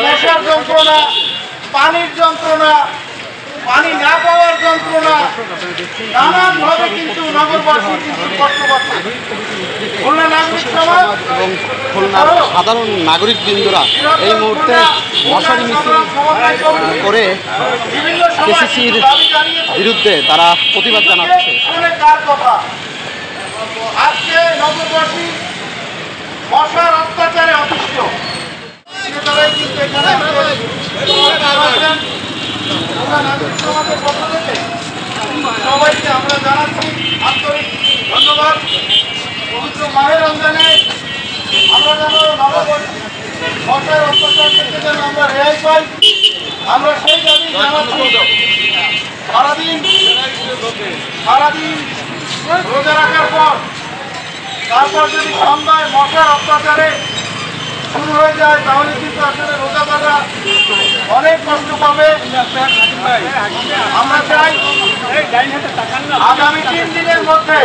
মশার যন্ত্রণা, পানির যন্ত্রণা, পানি না পাওয়ার যন্ত্রণা, নানানভাবে কিন্তু নগরবাসী কিন্তু কষ্ট পাচ্ছে। খুলনা নাগরিক সমাজ এবং খুলনার সাধারণ নাগরিক বৃন্দরা এই মুহূর্তে মশারি মিছিল করে কেসিসির বিরুদ্ধে তারা প্রতিবাদ জানাচ্ছে। আজকে নগরবাসী মশার অত্যাচারে অতিষ্ঠ। সবাইকে আমরা জানাচ্ছি আন্তরিক ধন্যবাদ। পবিত্র মাহে রমজানে আমরা যেন মশার অত্যাচার থেকে যেন আমরা রেহাই পাই, আমরা সেই দাবি জানাচ্ছি। সারাদিন রোজা রাখার পর তারপর যদি সন্ধ্যায় মশার অত্যাচারে শুরু হয়ে যায় তাহলে কিন্তু আসলে রোজাদাররা অনেক কষ্ট পাবে। আমরা চাই আগামী 3 দিনের মধ্যে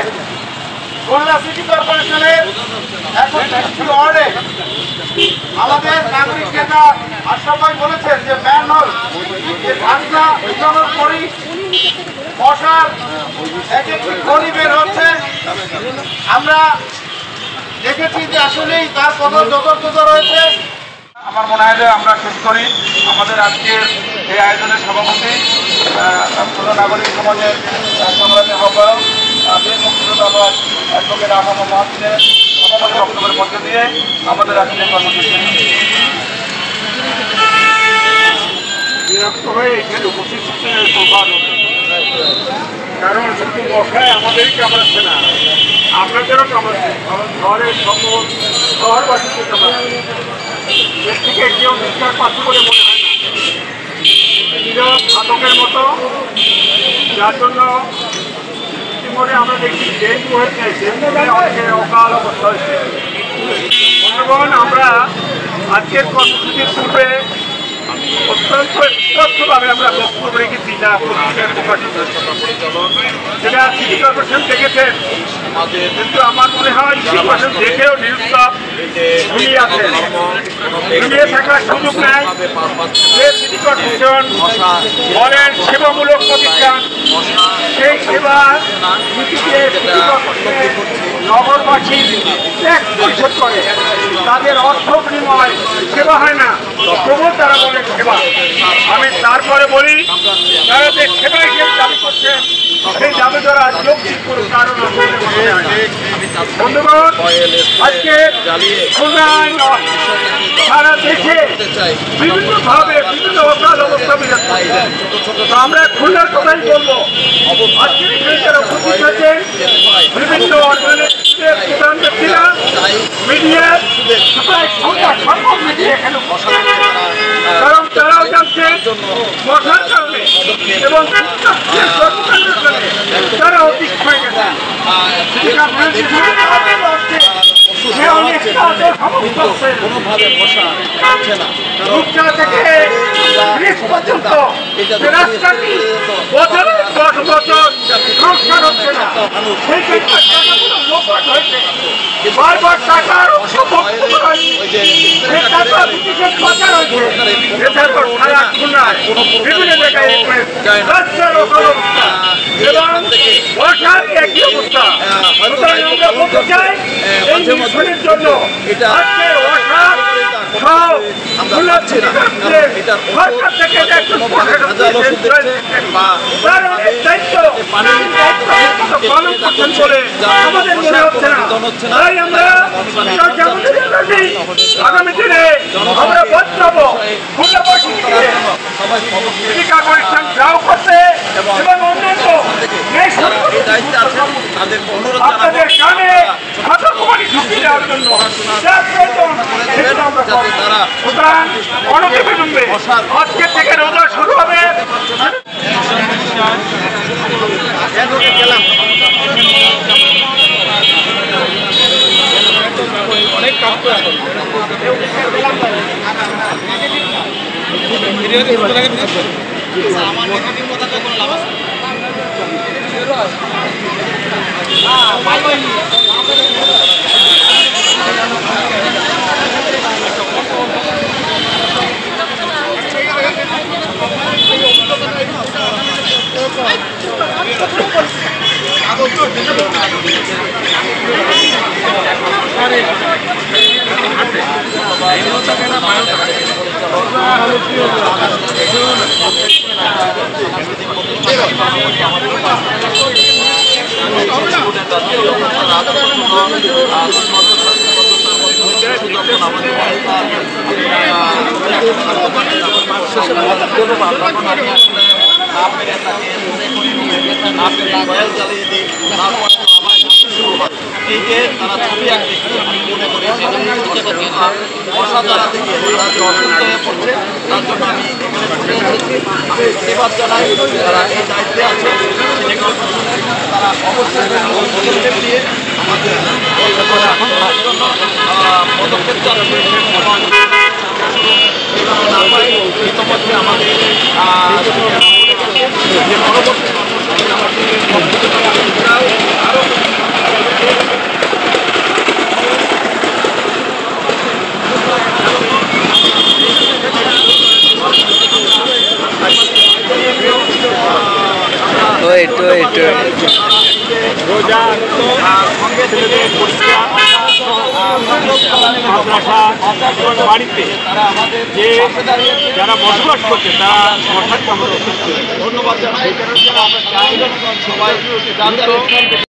খুলনা সিটি কর্পোরেশনের 61টি ওয়ার্ডে আমাদের নাগরিক নেতা আশরাফ ভাই বলেছেন যে ম্যানহোল যে ঢাকনা উঠানোর পরই মশার এক একটি খনি বের হচ্ছে। আমরা দেখেছি যে আসলেই তার কথা যথার্থতা রয়েছে। আমার মনে হয় যে আমরা শেষ করি আমাদের আজকের এই আয়োজনের সভাপতি খুলনা নাগরিক সমাজের সংগ্রামী আহ্বায়ক বীর মুক্তিযোদ্ধা অ্যাডভোকেট আহমদ মাহমুদের সভাপতি বক্তব্যের মধ্য দিয়ে আমাদের আজকের কর্মসূচি বিরক্ত হয়ে এখানে উপস্থিত কারণ শুধু মশায় আমাদেরই কামড়াচ্ছে না, আপনাদেরও কামড়াচ্ছে, শহরের সকল শহরবাসীকে কামড়াচ্ছে। এর থেকে কেউ নিষ্কার পাচ্ছে বলে মনে হয় না, নীরব ঘাতকের মতো। যার জন্য ইতিমধ্যে আমরা দেখি ডেঙ্গু হয়েছে, ডেঙ্গুতে অনেকের অকাল অবস্থা হয়েছে। বন্ধুগণ, আমরা আজকের কর্মসূচির পূর্বে অত্যন্ত স্পষ্টভাবে আমরা বক্তব্য রেখেছি যা পত্রিকায় প্রকাশিত, সেটা সিটি কর্পোরেশন দেখেছেন, কিন্তু আমার মনে হয় সিটি কর্পোরেশন দেখেও নিরুৎসাহ ঘুমিয়ে আছেন। ঘুমিয়ে থাকার সুযোগ নেয় যে সিটি কর্পোরেশন বলেন সেবামূলক প্রতিষ্ঠান, সেই সেবা নীতিতে সিটি কর্পোরেশনের নগরবাসী ট্যাক্স পরিশোধ করে, তাদের অর্থ বিনিময় সেবা হয় না, তবুও তারা বলে সেবা। আমি তারপরে বলি তারা যে সেবা হিসেবে দাবি করছেন সেই দাবি দ্বারা যৌক্তিক কোনো কারণ বন্ধুগণ, আজকে খুলনায় নয় সারা দেশে বিভিন্নভাবে বিভিন্ন অপরাধ অবস্থা বিরাজ করছে। আমরা খুলনার কথাই বলবো। আজকের এখানে যারা উপস্থিত হয়েছেন বিভিন্ন অর্গানাইজেশনের প্রধান ব্যক্তিরা, মিডিয়া, প্রায় সকল মিডিয়া এখানে কারণ তারাও জানছেন মশার কারণে এবং তারা অতিষ্ঠ হয়ে গেছে। কোনোভাবে মশা কাটছে না, থেকে পর্যন্ত রাস্তাটি বছরের পর বছর সংস্কার হচ্ছে না, বারবার টাকার বিভিন্ন জায়গায় রাস্তার অবস্থা এবং বর্ষার একই অবস্থা। আমরা বলতে চাই এই মিশনের জন্য আজকের অসার সব ভুলাচ্ছি না, সরকার থেকে একটু পালন করছেন বলে আমাদের মনে হচ্ছে না। তাই আমরা আগামী দিনে আমরা বদলাব খুলনাবাসী জীবিকা পরিশ্রম যাও করতে এবং অন্যান্য আপনাদের কানে সতর্কবাণী ঢুকিয়ে দেওয়ার জন্য অনতিবিলম্বে আজকে থেকে রোজা শুরু হবে। অনেক কাজ করে এই যে তারা ছবি আঁকতে আমি মনে করি বর্ষা দ্বারা থেকে অসুস্থ হয়ে পড়ছে, তার জন্য আমি আমি ধন্যবাদ জানাই যারা এই দায়িত্বে আছে তারা অবশ্যই পদক্ষেপ দিয়ে আমাদের পদক্ষেপ চালাবে। না পাই ইতিমধ্যে আমাদের যে পরবর্তী কর্মসূচি আমাদের আরও রোজা ছেলেদের পরিষ্কার মাদ্রাসা বাড়িতে যে যারা বসবাস করছে তারা মশার কামড়ে ধন্যবাদ জানাই। সবাই